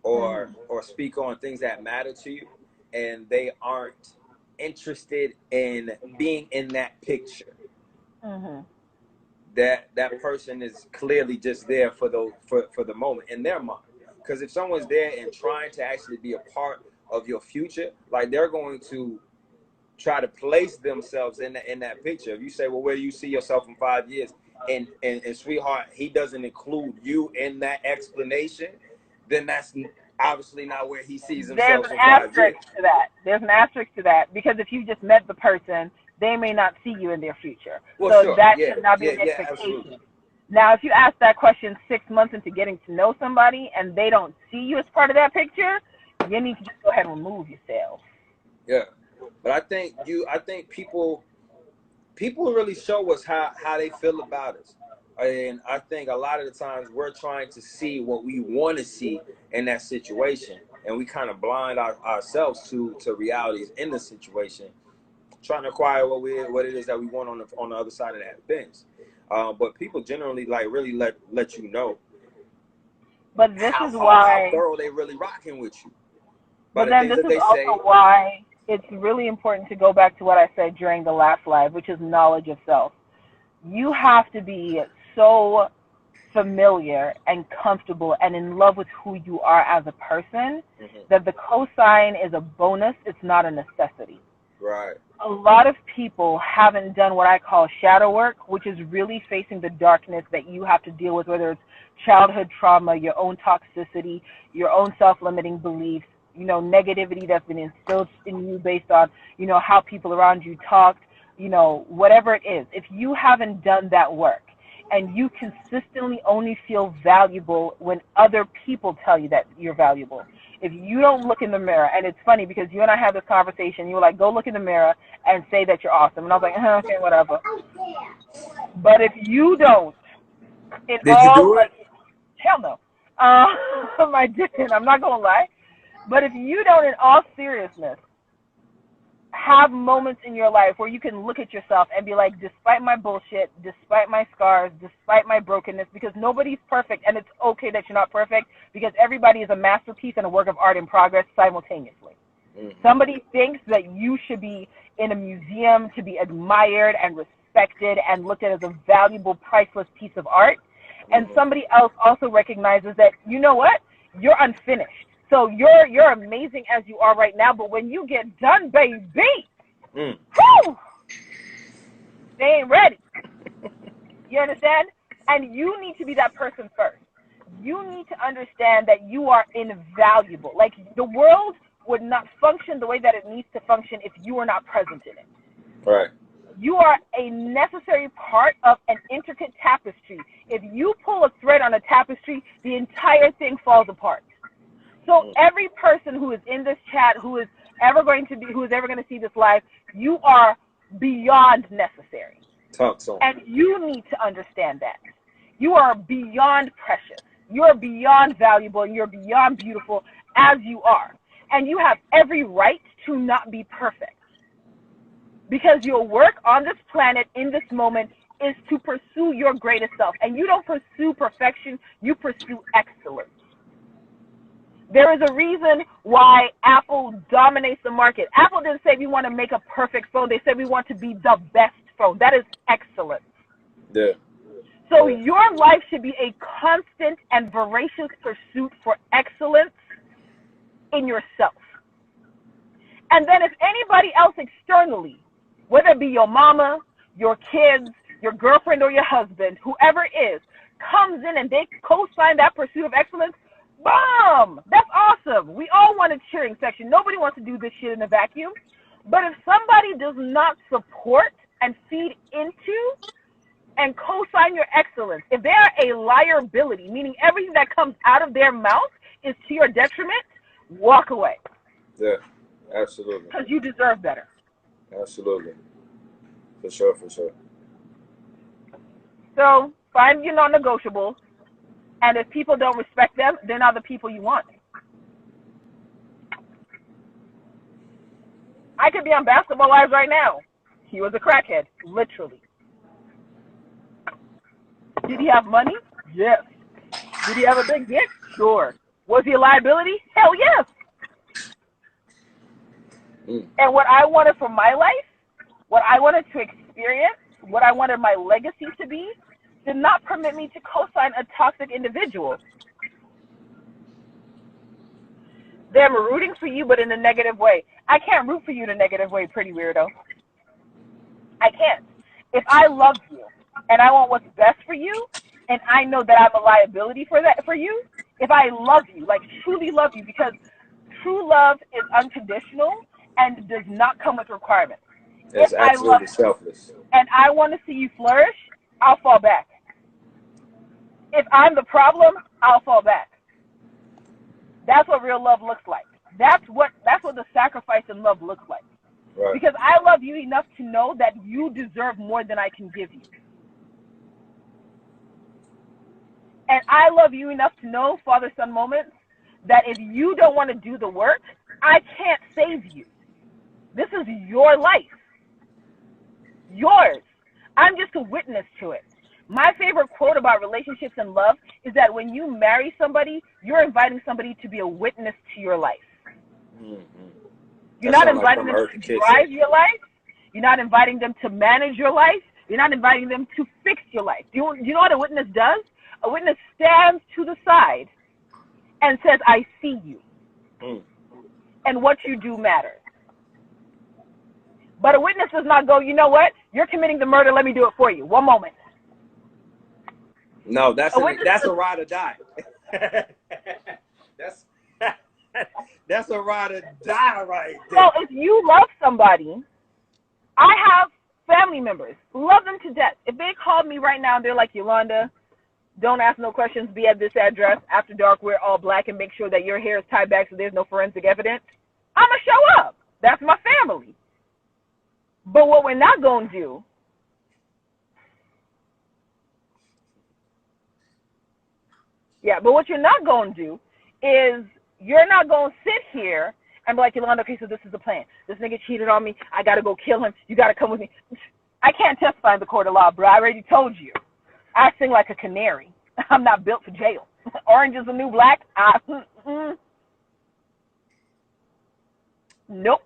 or speak on things that matter to you, and they aren't interested in being in that picture, that person is clearly just there for the moment in their mind. Because if someone's there and trying to actually be a part of your future, like they're going to try to place themselves in that picture. If you say, well, where do you see yourself in 5 years? And sweetheart, he doesn't include you in that explanation, then that's obviously not where he sees himself in 5 years.
There's an asterisk to that, because if you just met the person, they may not see you in their future.
Well,
so
sure.
That should not be an expectation.
Absolutely.
Now, if you ask that question 6 months into getting to know somebody and they don't see you as part of that picture, you need to just go ahead and remove yourself.
Yeah, but I think people really show us how they feel about us. And I think a lot of the times we're trying to see what we want to see in that situation, and we kind of blind ourselves to realities in the situation, trying to acquire what it is that we want on the other side of that fence. But people generally really let you know.
But this is why
how thorough they really rocking with you.
But then this is also why it's really important to go back to what I said during the last live, which is knowledge of self. You have to be so familiar and comfortable and in love with who you are as a person that the cosign is a bonus. It's not a necessity.
Right.
A lot of people haven't done what I call shadow work, which is really facing the darkness that you have to deal with, whether it's childhood trauma, your own toxicity, your own self-limiting beliefs, negativity that's been instilled in you based on, how people around you talked, whatever it is. If you haven't done that work and you consistently only feel valuable when other people tell you that you're valuable, if you don't look in the mirror, and it's funny because you and I had this conversation, you were like, go look in the mirror and say that you're awesome. And I was like, okay, whatever. But if you don't,
Did you do it?
Hell no. I didn't. I'm not going to lie. But if you don't, in all seriousness, have moments in your life where you can look at yourself and be like, despite my bullshit, despite my scars, despite my brokenness, because nobody's perfect, and it's okay that you're not perfect, because everybody is a masterpiece and a work of art in progress simultaneously. Mm-hmm. Somebody thinks that you should be in a museum to be admired and respected and looked at as a valuable, priceless piece of art, and somebody else also recognizes that, you know what, you're unfinished. So you're amazing as you are right now, but when you get done, baby, whew, they ain't ready. You understand? And you need to be that person first. You need to understand that you are invaluable. Like, the world would not function the way that it needs to function if you are not present in it.
Right.
You are a necessary part of an intricate tapestry. If you pull a thread on a tapestry, the entire thing falls apart. So every person who is in this chat, who is ever going to see this live, you are beyond necessary. And you need to understand that. You are beyond precious. You're beyond valuable, and you're beyond beautiful as you are. And you have every right to not be perfect. Because your work on this planet in this moment is to pursue your greatest self. And you don't pursue perfection, you pursue excellence. There is a reason why Apple dominates the market. Apple didn't say we want to make a perfect phone. They said we want to be the best phone. That is excellence.
Yeah.
So your life should be a constant and voracious pursuit for excellence in yourself. And then if anybody else externally, whether it be your mama, your kids, your girlfriend or your husband, whoever it is, comes in and they co-sign that pursuit of excellence, boom! That's awesome. We all want a cheering section. Nobody wants to do this shit in a vacuum. But if somebody does not support and feed into and co-sign your excellence, if they are a liability, meaning everything that comes out of their mouth is to your detriment, walk away.
Yeah, absolutely.
Because you deserve better.
Absolutely. For sure, for sure.
So find your non-negotiables. And if people don't respect them, they're not the people you want. I could be on Basketball Wives right now. He was a crackhead, literally. Did he have money? Yes. Did he have a big dick? Sure. Was he a liability? Hell yes. And what I wanted for my life, what I wanted to experience, what I wanted my legacy to be, did not permit me to co-sign a toxic individual. They're rooting for you, but in a negative way. I can't root for you in a negative way, pretty weirdo. I can't. If I love you and I want what's best for you, and I know that I'm a liability for you, if I love you, like truly love you, because true love is unconditional and does not come with requirements.
It's absolutely selfless.
And I want to see you flourish, I'll fall back. If I'm the problem, I'll fall back. That's what real love looks like. That's what the sacrifice in love looks like.
Right.
Because I love you enough to know that you deserve more than I can give you. And I love you enough to know, father-son moments, that if you don't want to do the work, I can't save you. This is your life. Yours. I'm just a witness to it. My favorite quote about relationships and love is that when you marry somebody, you're inviting somebody to be a witness to your life. Mm-hmm. You're not inviting them to drive your life. You're not inviting them to manage your life. You're not inviting them to fix your life. Do you know what a witness does? A witness stands to the side and says, I see you. And what you do matters. But a witness does not go, you know what? You're committing the murder. Let me do it for you. One moment.
No, that's a ride or die. That's a ride or die right there.
So if you love somebody, I have family members, love them to death. If they called me right now and they're like, Yolanda, Don't ask no questions. Be at this address. After dark, wear all black and make sure that your hair is tied back so there's no forensic evidence. I'm going to show up. That's my family. But what we're not going to do but what you're not going to do is you're not going to sit here and be like, Yolanda, okay, so this is the plan. This nigga cheated on me. I got to go kill him. You got to come with me. I can't testify in the court of law, bro. I already told you. I sing like a canary. I'm not built for jail. Orange is the new black. Nope.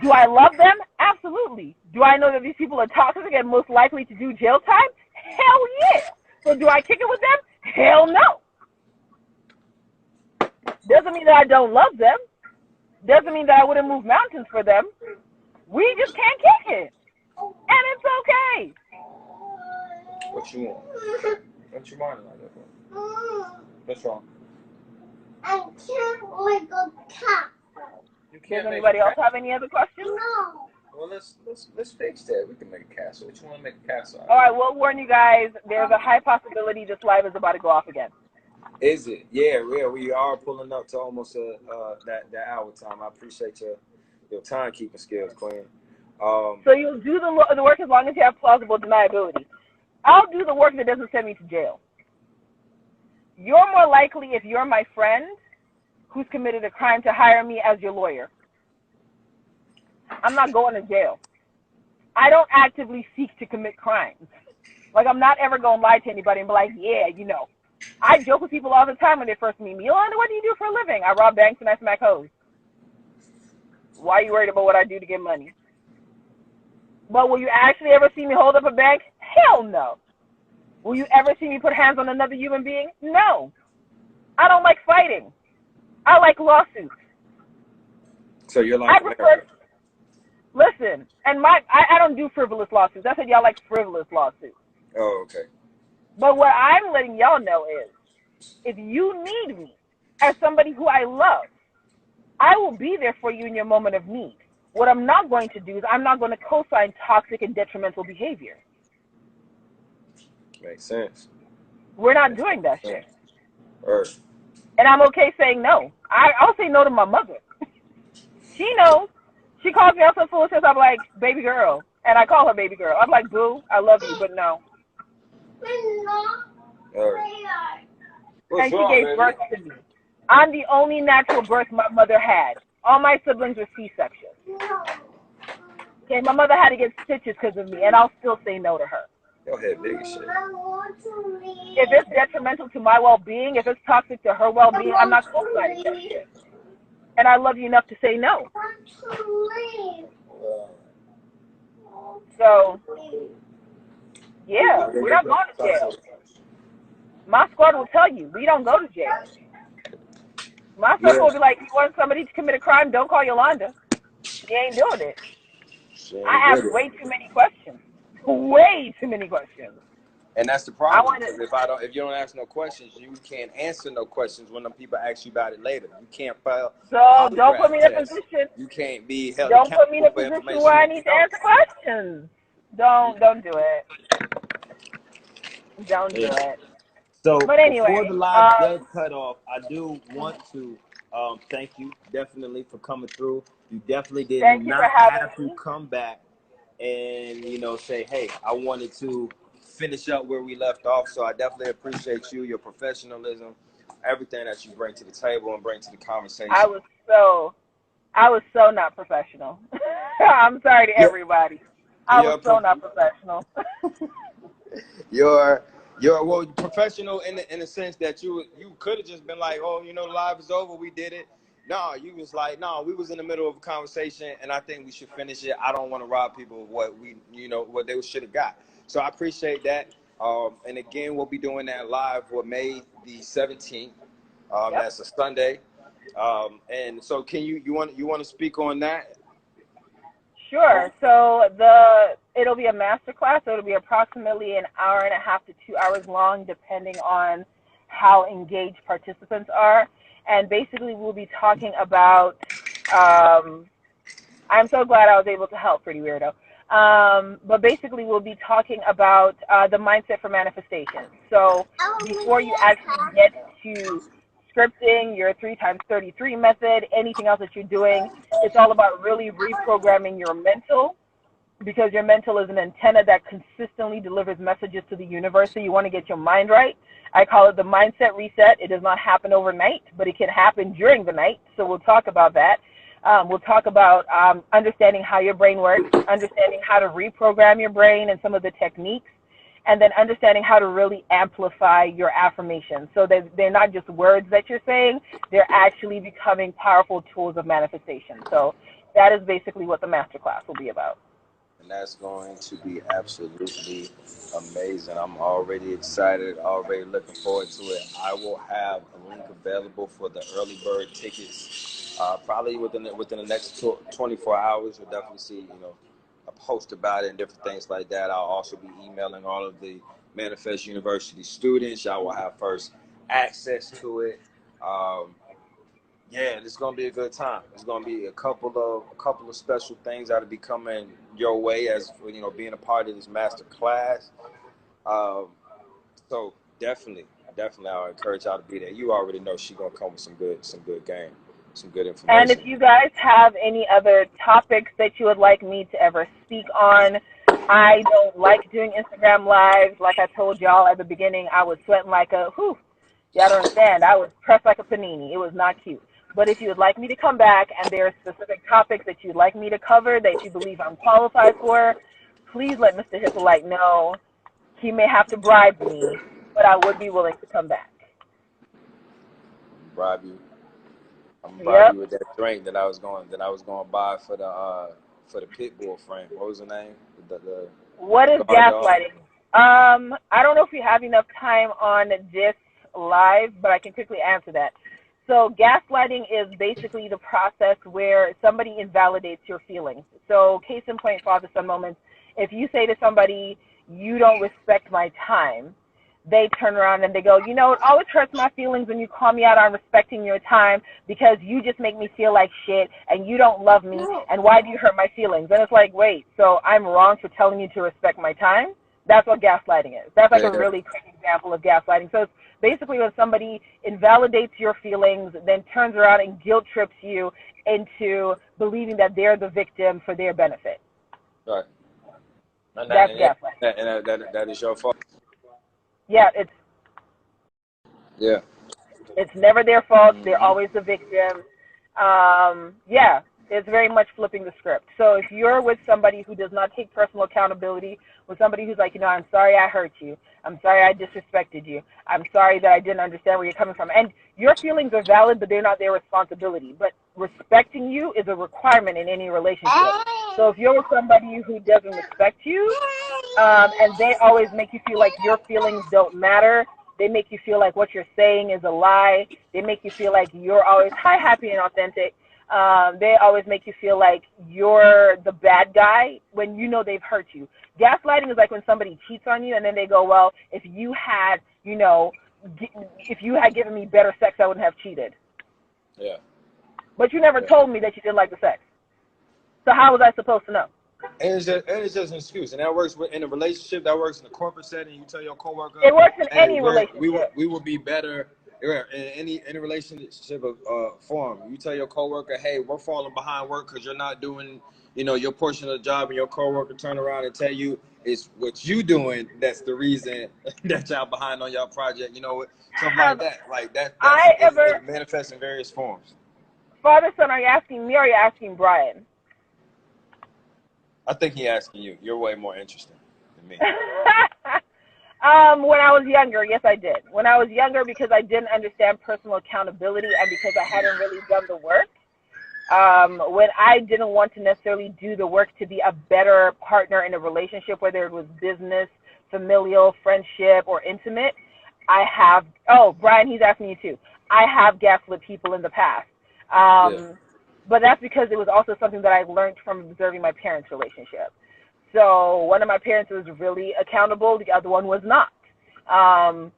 Do I love them? Absolutely. Do I know that these people are toxic and most likely to do jail time? Hell yeah. So do I kick it with them? Hell no. Doesn't mean that I don't love them. Doesn't mean that I wouldn't move mountains for them. We just can't kick it. And it's okay.
What you want? What you want like that for? What's wrong?
I can't make a cat.
You can't.
Does anybody else have any other questions?
No.
Well, let's fix that. We can make a castle. What you want to make a castle out of?
All right, we'll warn you guys. There's a high possibility this live is about to go off again.
Is it? Yeah, we are pulling up to almost that hour time. I appreciate your timekeeping skills, Queen.
So you'll do the work as long as you have plausible deniability. I'll do the work that doesn't send me to jail. You're more likely, if you're my friend who's committed a crime, to hire me as your lawyer. I'm not going to jail. I don't actively seek to commit crimes. Like, I'm not ever going to lie to anybody and be like, yeah, you know. I joke with people all the time when they first meet me. Yolanda, what do you do for a living? I rob banks and I smack hoes. Why are you worried about what I do to get money? But will you actually ever see me hold up a bank? Hell no. Will you ever see me put hands on another human being? No. I don't like fighting. I like lawsuits.
So you're like,
listen, and I don't do frivolous lawsuits. I said y'all like frivolous lawsuits.
Oh, okay.
But what I'm letting y'all know is, if you need me as somebody who I love, I will be there for you in your moment of need. What I'm not going to do is I'm not going to co-sign toxic and detrimental behavior.
Makes sense.
We're not doing that shit.
Right.
And I'm okay saying no. I'll say no to my mother. She knows. She calls me out some foolishness. I'm like, baby girl. And I call her baby girl. I'm like, boo, I love you, but no.
Right.
And she gave birth to me. I'm the only natural birth my mother had. All my siblings were C-sections. Okay, my mother had to get stitches because of me, and I'll still say no to her.
Your head big as shit.
If it's detrimental to my well-being, if it's toxic to her well-being, I'm not co-signing that shit. And I love you enough to say no. So, yeah, we're not going to jail. My squad will tell you, we don't go to jail. My circle will be like, you want somebody to commit a crime, don't call Yolanda. She ain't doing it. I ask way too many questions. Way too many questions.
And that's the problem. If you don't ask no questions, you can't answer no questions when the people ask you about it later. You can't file.
So don't put me in a position.
You can't be held
Don't put me in a
accountable
position where I need to answer questions. Don't do it. Don't do it.
So
but anyway,
before the live does cut off, I do want to thank you definitely for coming through. You definitely did not have to come back and say, hey, I wanted to finish up where we left off. So I definitely appreciate you, your professionalism, everything that you bring to the table and bring to the conversation.
I was so not professional. I'm sorry to everybody. I was so not professional.
You're professional in the sense that you could have just been like, oh, the live is over, we did it. No, you was like, no, we was in the middle of a conversation, and I think we should finish it. I don't want to rob people of what what they should have got. So I appreciate that. And again, we'll be doing that live for May the 17th. That's a Sunday. And so, can you want to speak on that?
Sure. So it'll be a masterclass. So it'll be approximately an hour and a half to 2 hours long, depending on how engaged participants are. And basically, we'll be talking about. I'm so glad I was able to help, Pretty Weirdo. But basically, we'll be talking about the mindset for manifestation. So before you actually get to scripting, your 3x33 method, anything else that you're doing, it's all about really reprogramming your mental, because your mental is an antenna that consistently delivers messages to the universe. So you want to get your mind right. I call it the mindset reset. It does not happen overnight, but it can happen during the night. So we'll talk about that. We'll talk about understanding how your brain works, understanding how to reprogram your brain and some of the techniques, and then understanding how to really amplify your affirmations so that they're not just words that you're saying, they're actually becoming powerful tools of manifestation. So that is basically what the masterclass will be about.
And that's going to be absolutely amazing. I'm already excited, already looking forward to it. I will have a link available for the early bird tickets probably within the next 24 hours. You'll definitely see, a post about it and different things like that. I'll also be emailing all of the Manifest University students. Y'all will have first access to it. Yeah, it's gonna be a good time. It's gonna be a couple of special things that'll be coming your way as being a part of this master class. So definitely, I'll encourage y'all to be there. You already know she's gonna come with some good game, some good information.
And if you guys have any other topics that you would like me to ever speak on, I don't like doing Instagram lives. Like I told y'all at the beginning, I was sweating like a y'all don't understand. I was pressed like a panini. It was not cute. But if you would like me to come back and there are specific topics that you'd like me to cover that you believe I'm qualified for, please let Mr. Hyppolite know. He may have to bribe me, but I would be willing to come back.
Bribe you? I'm gonna bribe you with that drink that I was going to buy for the pit bull frame. What was the name?
What is gaslighting? I don't know if you have enough time on this live, but I can quickly answer that. So gaslighting is basically the process where somebody invalidates your feelings. So case in point, father-son moments, if you say to somebody, you don't respect my time, they turn around and they go, it always hurts my feelings when you call me out on respecting your time because you just make me feel like shit and you don't love me, and why do you hurt my feelings? And it's like, wait, so I'm wrong for telling you to respect my time? That's what gaslighting is. That's like a really quick example of gaslighting. So it's basically when somebody invalidates your feelings, then turns around and guilt trips you into believing that they're the victim for their benefit.
Right.
That's gaslighting.
And that is your fault.
Yeah,
Yeah.
It's never their fault. They're always the victim. It's very much flipping the script. So if you're with somebody who does not take personal accountability, with somebody who's like, I'm sorry I hurt you. I'm sorry I disrespected you. I'm sorry that I didn't understand where you're coming from. And your feelings are valid, but they're not their responsibility. But respecting you is a requirement in any relationship. So if you're with somebody who doesn't respect you, and they always make you feel like your feelings don't matter, they make you feel like what you're saying is a lie, they make you feel like you're always happy and authentic, they always make you feel like you're the bad guy when they've hurt you. Gaslighting is like when somebody cheats on you and then they go, well, if you had given me better sex, I wouldn't have cheated.
Yeah.
But you never told me that you didn't like the sex. So how was I supposed to know?
And it's just an excuse. And that works in a relationship, that works in a corporate setting. You tell your coworker.
It works in any relationship.
We will be better in any relationship form. You tell your coworker, hey, we're falling behind work because you're not doing, your portion of the job, and your coworker turn around and tell you it's what you doing that's the reason that y'all behind on y'all project. Something like that. Like that. It manifests in various forms.
Father, son, are you asking me or are you asking Brian?
I think he's asking you. You're way more interesting than me.
When I was younger, yes, I did. When I was younger, because I didn't understand personal accountability and because I hadn't really done the work. When I didn't want to necessarily do the work to be a better partner in a relationship, whether it was business, familial, friendship, or intimate, Brian, he's asking you too. I have gaslit people in the past. But that's because it was also something that I learned from observing my parents' relationship. So one of my parents was really accountable. The other one was not. And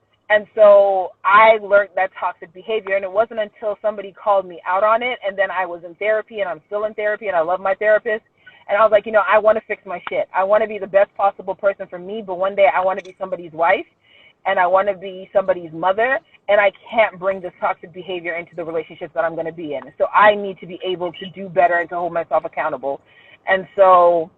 so I learned that toxic behavior. And it wasn't until somebody called me out on it, and then I was in therapy, and I'm still in therapy, and I love my therapist. And I was like, you know, I want to fix my shit. I want to be the best possible person for me, but one day I want to be somebody's wife and I want to be somebody's mother, and I can't bring this toxic behavior into the relationships that I'm going to be in. So I need to be able to do better and to hold myself accountable. And so